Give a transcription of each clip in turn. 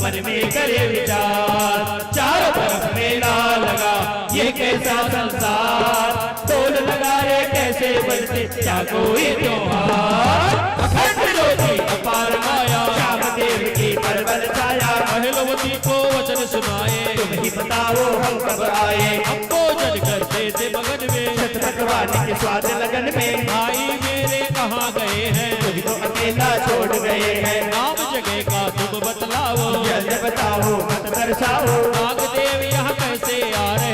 मन में करे विचार। चारों तरफ मेला लगा ये कैसा संसार, तोल लगा रे कैसे बनते क्या कोई त्योहार। अखंड ज्योति अपार माया श्याम देव की परबल छाया, अहिलवती को वचन सुनाए तुम ही बताओ हम कब आए। हमको जल करते थे मगन में छठ पकवाने के स्वाद लगन में, भाई मेरे कहाँ गए हैं तुझको अकेला छोड़ गए हैं। नाम जगह का तुम बतलाओ जल्द बताओ मत दर्शाओ, नागदेव यहाँ कैसे आ रहे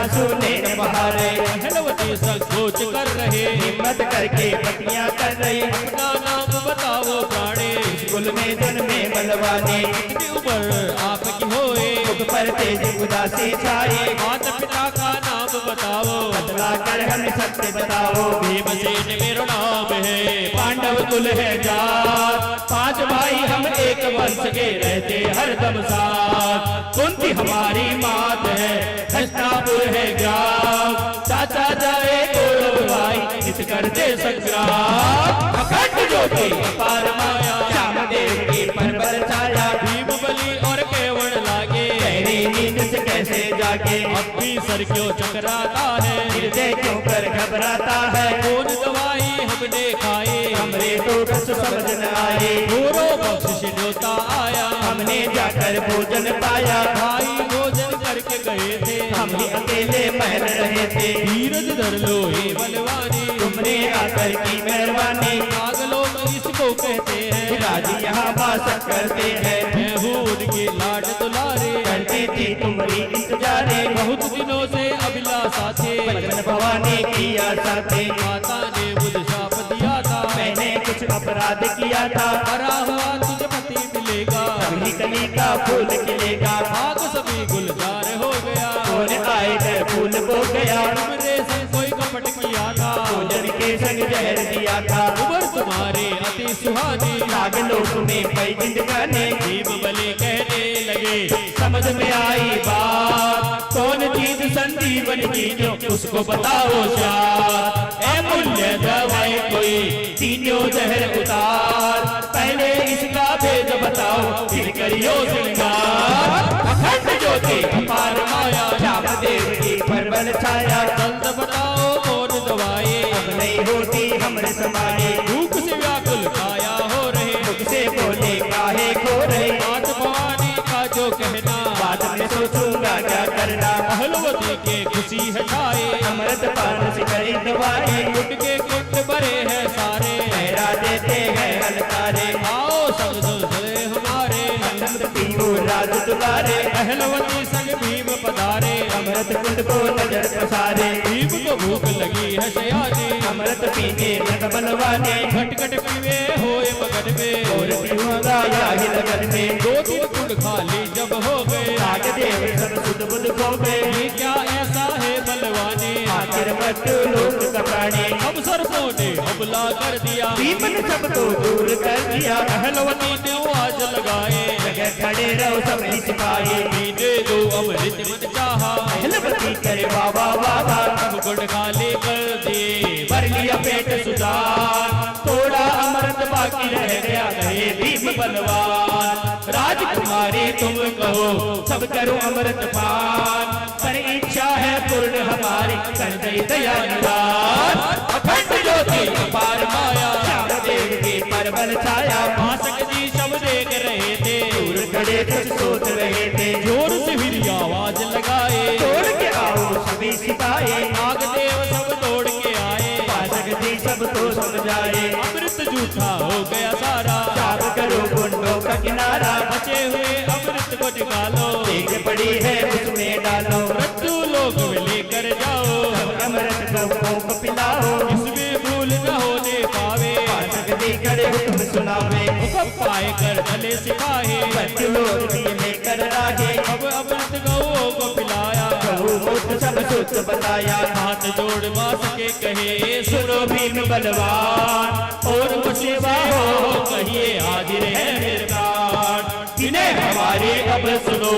सुने बहा रहे। अहिलवती संकोच कर रहे हिम्मत करके पतियां कर रही, अपना नाम बताओ प्राणे कुल में जन्मे बलवाने। कितनी उम्र आपकी होए मुख पर तेज उदासी छाए, माता पिता का नाम बताओ बतला कर हमें सत्य बताओ। भीमसेन मेरा नाम है पांडव कुल है जात, पांच भाई हम एक वंश के रहते हरदम साथ। कुंती हमारी मात है हस्तिनापुर है ग्राम, चाचा जाए कौरव भाई हित करते संग्राम। अखंड ज्योति अपार माया श्याम देव की परबल छाया, भीम बलि और केवल लागे गहरी नींद से कैसे जागे। अब भी सर क्यों चकराता है हृदय क्यों कर घबराता है, कौन दवाई हमने खाए हमरे तो बस समझ न आए। गुरु बख्शिश न्योता आया हमने जाकर भोजन पाया, भाई भोजन करके गए थे हम ही अकेले महल रहे थे। धीरज धर लो हे बलवानी तुमने आकर की मेहरबानी, नागलोक इसको कहते हैं राज यहाँ वास करते हैं। मैं हूँ उनके लाड दुलारे करती थी तुम्हारी इंतजारे, बहुत दिनों से अभिलाषा थे बचन भवानी की आशा थे। माता ने मुझे शाप दिया था मैंने कुछ अपराध किया था, मरा हुआ तुझे पति मिलेगा कभी कली का फूल खिलेगा। भाग सभी गुलजार हो गया कौन आए गए फूल बो गया, तुमरे से कोई कपट किया था भोजन के संग जहर दिया था। उम्र तुम्हारे अति सुहानी नागलोक में पई जिंदगानी, भीम बलि कहने लगे समझ में आई बात, कौन चीज संजीवन की जो उसको बताओ साथ। ए मूल्य दवाई कोई तीनों जहर उतार, पहले इसका भेद बताओ फिर करियो श्रृंगार। अखंड ज्योति अपार माया श्याम देव की परबल छाया, जल्द बताओ कौन दवाई अब नहीं होती हमरे समाये। भूख से व्याकुल काया हो रहे मुख से बोले काहे खो रहे, मात भवानी का जो कहना बाद में सोचूंगा क्या करना। अहिलवती के खुशी हटाए अमृत पान से करे दवाई, कुट के कुट भरे हैं सारे मेरा देते हैं हलकारे। आओ सब सुनते हमारे अमृत पीओ राज दुलारे, अहिलवती संग भीम पधारे अमृत कुंड को नजर पसारे। भीम को भूख लगी है सयाजी अमृत पीने लग बलवाने, घट पीवे होए मगन में और पीऊंगा याही लगन में। दो तीन कुंड खाली जब हो गए नागदेव सब सुध बुध खो गए, ये क्या ऐसा है बलवाने आखिर मत लोक का प्राणी। अब सरसों ने हमला कर दिया भीम ने सब तो दूर कर दिया, अहिलवती ने आज लगाए जगह खड़े रहो सब सिपाही। पीने दो अमृत मन चाहा अहिलवती करे बाबा बाबा, सब गुड़ खाली कर दिए भर लिया पेट सुधार। थोड़ा अमृत बाकी रह गया कहे भीम बलवान, राजकुमारी तुम कहो सब करो अमृत पान, पर इच्छा है पूर्ण हमारी कर दे दया निवार। अखंड ज्योति अपार माया श्याम देव की परबल छाया, भाषक जी सब देख रहे थे दूर खड़े कुछ सोच रहे थे। जोर से फिर आवाज लगाए तोड़ के आओ सभी सिपाही, नागदेव सब दौड़ के आए भाषक जी सब तो समझाए। अमृत झूठा हो गया सारा साफ करो गुंडों का किनारा, बचे हुए अमृत को निकालो देख पड़ी है उसमें डालो। मृत्यु लोक में लेकर जाओ अमृत को पिलाओ, इसमें भूल न होने पावे भाषक जी खड़े हुक्म सुनावे। हुक्म पाए कर चले सिपाही मृत्यु लोक में लेकर राहे, अब अमृत गौओं को पिलाया गौ मूत्र सब सुध बताया। हाथ जोड़ मास के कहे सुनो भीम बलवान और मुझसेवा हो कहिए हाजिर है मेरे प्राण। इन्हें हमारे अब सुनो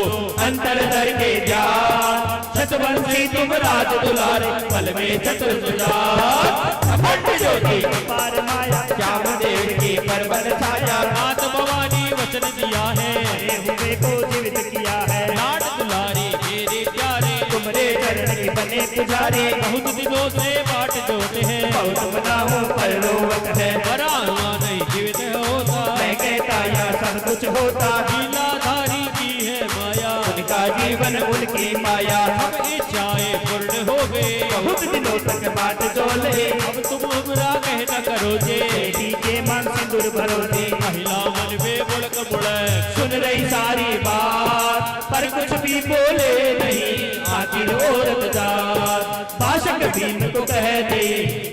अंतर दर के जान, छतवंशी तुम राज दुलारे पल में चतुर सुजान। अखंड ज्योति अपार माया श्याम देव की परबल छाया, मात भवानी वचन दिया है हुए को जीवित किया है। लाड दुलारी मेरे प्यारे तुम्हारे चरण के बने पुजारी, बहुत दिनों से बाट जोते हैं। बहुत मनाऊं पर रोवत है, मरा हुआ नहीं जीवित होता। मैं कहता यह सब कुछ होता, लीलाधारी की है माया, उनका जीवन उनकी माया। सब इच्छाएं पूर्ण हो गए, बहुत दिनों तक बाट डोले, अब तुम हमरा कहना करो जे। बेटी के मन सिंदूर भरोसे, महिला मन में मुड़क मुड़े सुन रही सारी बात पर कुछ भी बोले नहीं। आखिर औरत जात भाषक भीम को कह दे,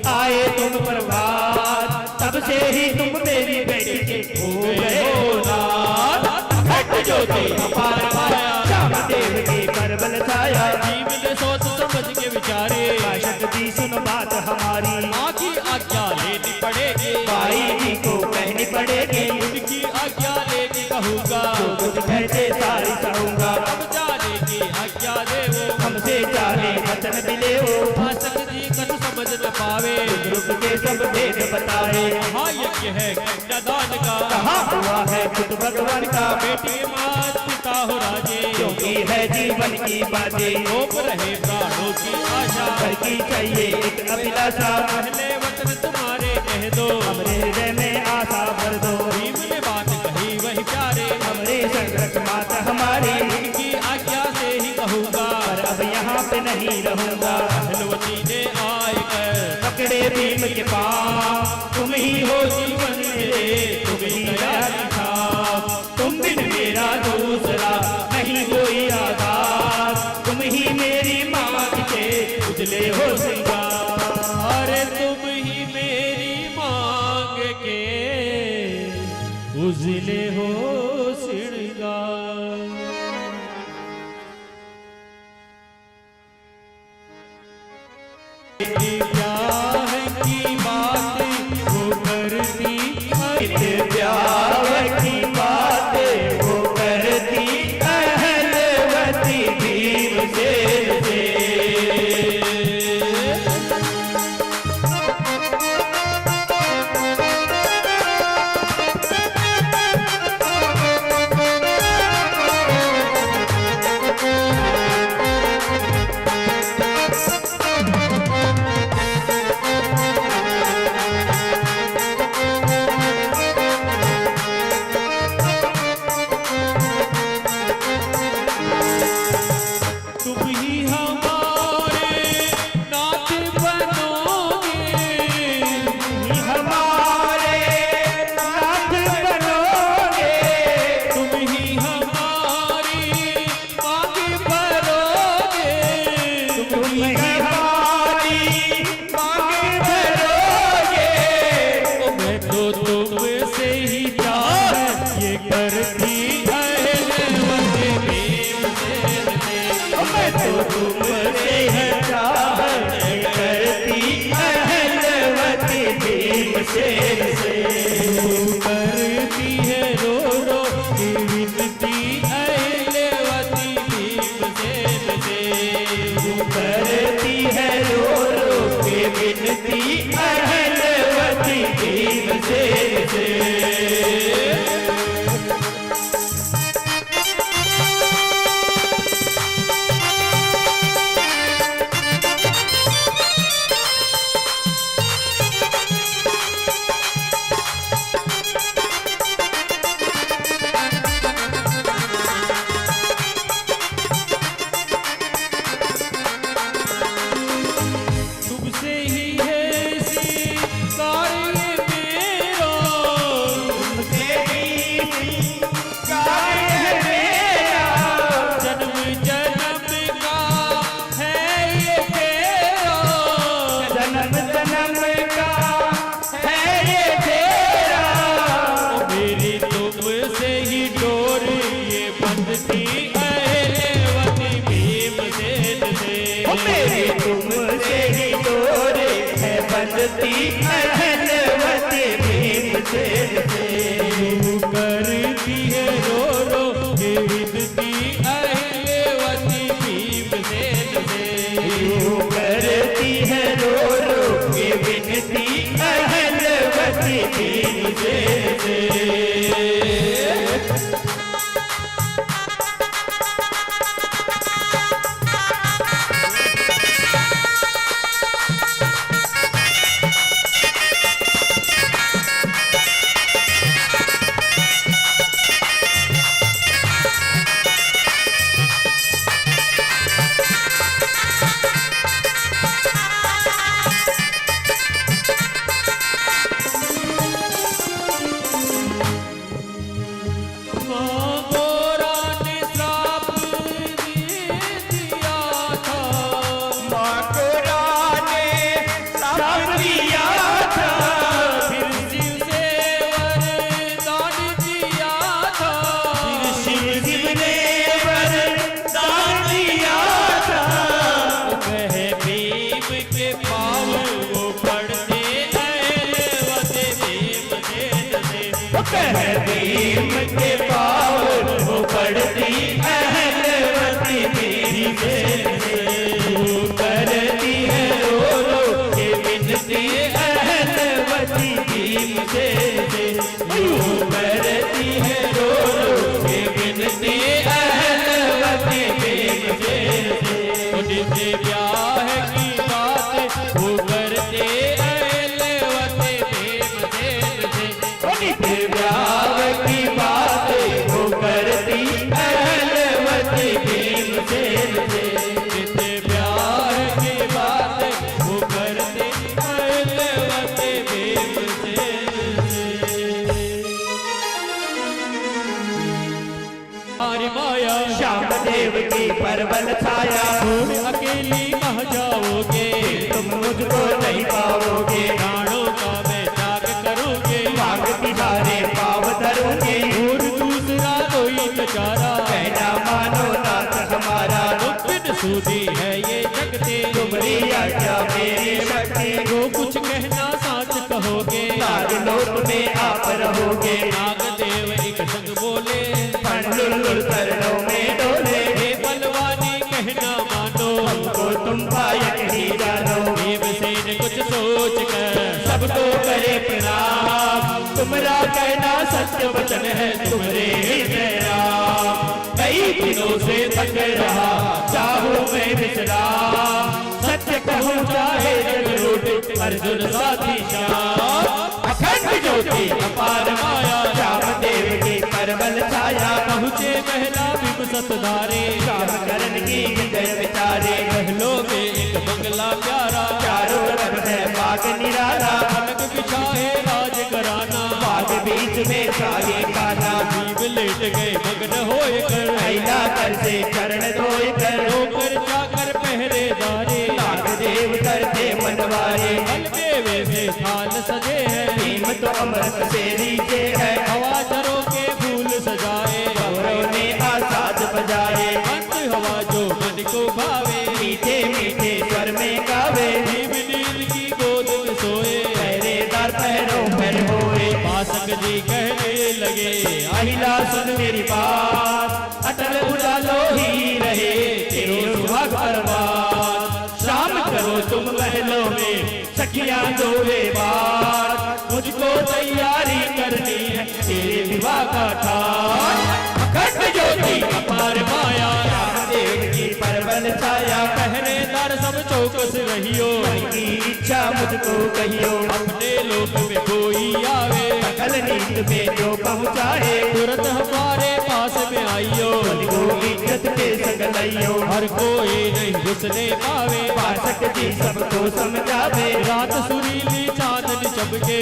आए तुम प्रभात, तब से ही तुम मेरी बेटी के हो गए हो नाथ। घट ज्योति अपार माया, श्याम देव के परबल छाया। भीम ने सोच समझ के विचारे, भाषक जी सुन बात हमारी, माँ की आज्ञा लेनी पड़ेगी। भाई जी को कहनी पड़ेगी, उनकी आज्ञा लेके कहूँगा, जो कुछ कहते सारी सहूंगा। अब जाने की आज्ञा दे वो, हमसे चाहे वचन मिले हो, भाषक जी कछु समझ न पावे। रुक के सब भेद बताए, हाँ यज्ञ है कन्यादान का, कहा हुआ है खुद भगवान का। बेटी मात पिता हो राजे, क्योंकि है जीवन की बातें, रोक रहे प्राणों की आशा। घर की चाहिए एक अभिलाषा, पहले वचन तुम्हारे कह दो, हमरे हृदय में आशा भर दो। भीम ने बात कही वही प्यारे, हमरे संरक्षक माता हमारी, उनकी आज्ञा से ही कहूँगा, पर अब यहाँ पे नहीं रहूंगा। पहलवती ने आए कर पकड़े भीम के पाँव, तुम ही हो जीवन मेरे, तुम ही दया की छाप, तुम बिन मेरा दूसरा नहीं कोई आधार। तुम ही मेरी माँ के उजले हो श्रृंगार, अरे तुम ही मेरी मांग के उजले हो श्रृंगार। ब्याह की बात वो करती ब्याह की बातें वो करती अहलवती भीमसेन से। तुम ही हमारे नाथ बनोगे, हमारे नाथ बनोगे, तुम ही हमारी मांग भरोगे। तुम ही हमारी मांग भरोगे। मैं तो तुमसे ही चाह ये करती अहलवती भीमसेन से। मैं तो तुमसे है चाह करती अहलवती भीमसेन से। करती है रो रो की विनती अहलवती भीमसेन से। करती है रो रो के विनती अहलवती भीमसेन से। तुमसे ही है कार्य मेरा, तुमसे ही कार्य है मेरा, जन्म जन्म का है ये फेरा। जन्म जन्म का है ये तेरा। मेरी तुमसे ही डोर ये बंधती अहलवती भीमसेन से। मेरी तुमसे ही डोरे है बंधती अहलवती भीमसेन से। करती है रो रो के विनती अहलवती भीमसेन से। करती है रो रो के विनती अहलवती भीमसेन से। अपार माया श्याम देव की परबल छाया छोड़ अकेली कहाँ जाओगे तुम मुझको नहीं पाओगे प्राणों का मैं त्याग करोगे मांग तिहारे पाव धरोगे और दूसरा कोई बेचारा कहना मानो नाथ हमारा बिन सूदी है ये जगते तुम्हारी आज्ञा मेरी शक्ति जो कुछ कहना साच कहोगे नागलोक में आप रहोगे नागदेव एक संग बोले पंडुल चरणों में डोले हे बलवानी कहना मानो हमको तुम पायक ही जानो देवसेन कुछ सोच कर सबको करे प्रणाम तुम्हारा कहना सत्य वचन है तुम्हारे हृदय राम कई दिनों से थक रहा चाहूं मैं विश्राम सत्य कहूं चाहे जग लूटे अर्जुन साथी श्याम अखंड ज्योति अपार माया श्याम देव की परबल छाया पहुँचे पहला विपसत धारे श्याम करण की हृदय विचारे महलों में एक बंगला प्यारा चारों तरफ है बाग निराला पलक बिछाए राज कराना बाग बीच में साये काना जीव लेट गए मग्न होए कर महिला कर से चरण धोए कर होकर जाकर पहरेदारे नागदेव करते मनवारे बलदेवे से थाल सजे है भीम तो अमृत से नीचे है हवा झरों के फूल सजाए गौरव ने आसाद बजाए अंत हवा जो मन को भावे मीठे मीठे स्वर में गावे भीम नील की गोद में सोए पहरेदार पैरों पर होए पासक जी कहने लगे महिला सुन मेरी बात अटल उजालो ही रहे तेरो सुहाग बर्बाद शाम करो तुम महलों में सखियां दोवे बात मुझको तैयारी करनी है तेरे विवाह का ठाट अखंड ज्योति अपार माया रामदेव की परबल छाया पहरेदार सब चौकस रहियो की इच्छा मुझको कहियो अपने लोक में कोई आवे सकल नींद में जो पहुँचाए तुरंत हमारे पास में आइयो को इज्जत के सगलइयो हर कोई नहीं घुसने पावे पासक जी सबको समझावे रात सुरीली चांदनी चमके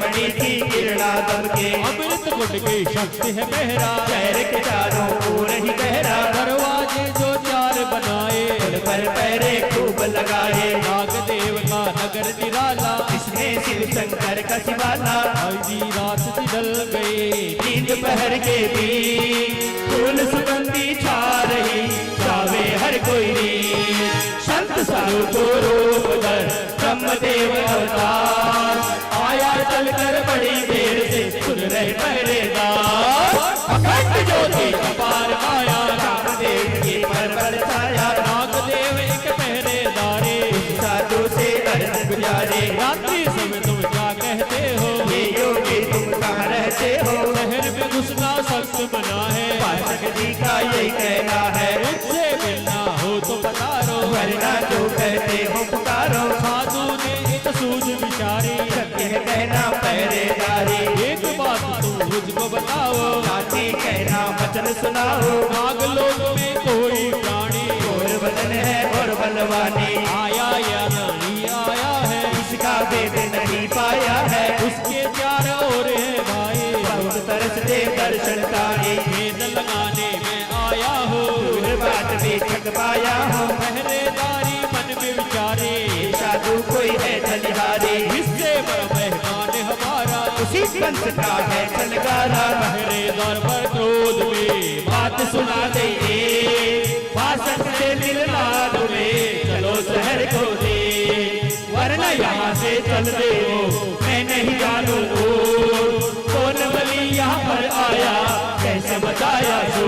मणि की किरणा दमके अमृत कुंड की शक्ति है बहरा शहर के चारों ओर ही गहरा दरवाजे जो चार बनाए उन पर पैरे खूब लगाए नागदेव का नगर निराला इसमें शिव शंकर का शिवाला आधी रात ढल गए नींद पहर के बीच फूल सुगंधी छा रही जावे हर कोई नींद संत साधु को रूप धर ब्रह्मदेव अवतार आया चलकर बड़ी देर से सुन रहे पहरेदार अखंड ज्योति अपार माया रामदेव की परबल छाया नागदेव एक पहरेदारे साधु से अर्ज गुजारे रात्रि समय तुम क्या कहते हो ये योगी तुम कहाँ रहते हो शहर में घुसना सख्त मना है पाठक जी का यही कहना है मुझसे मिलना हो तो पधारो वरना जो कहते हो पुकारो साधु ने एक सूझ विचारी सत्य है कहना पहरेदारी एक बात तुम मुझको बताओ साथी कहना वचन सुनाओ नागलोक में कोई प्राणी और वदन है और बलवानी आया या नहीं आया है इसका वेद नहीं पाया है उसके चार ओर है भाई बहुत तरस दे दर्शन तारी वेद लगाने में आया हो दूर बात भी थक पाया हो पहरेदारी मन में विचारे साधु कोई है जलिहारी इससे बड़ा मेहमान हमारा उसी पंथ का है चलगारा पहरेदार पर क्रोध में बात सुना दे भाषण से मिलना तुम्हें चलो शहर को दे वरना यहाँ से चल दे मैं नहीं जानू कौन बली यहाँ पर आया कैसे बताया सो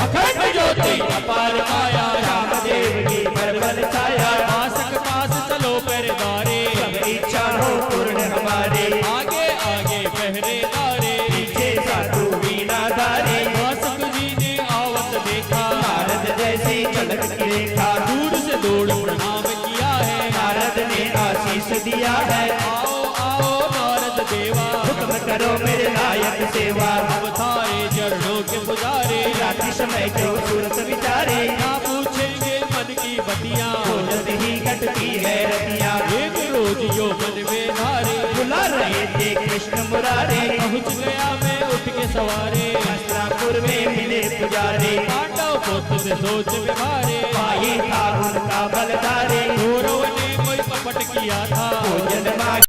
अखंड ज्योति अपार माया रामदेव की परबल छाया पासक पास चलो पहरेदारे सब इच्छा हो पूर्ण हमारे आगे आगे पहरेदारे पीछे साधु वीणाधारी पासक जी ने आवत देखा नारद जैसी झलक की रेखा दूर से दौड़ प्रणाम किया है नारद ने आशीष दिया है आओ आओ नारद देवा हुक्म करो मेरे लायक सेवा अब थारे चरणों के पुजारे रात्रि समय क्यों सूरत विचारे क्या पूछेंगे मन की बतियां जल्द ही घटती है रतिया एक रोज यो मन में धारे बुला रहे थे कृष्ण मुरारे पहुँच गया मैं उठ के सवारे मस्तरापुर में मिले सोच में मारे, भाई था उनका बलदारी, कौरव ने कोई कपट किया था, भोजन मांगे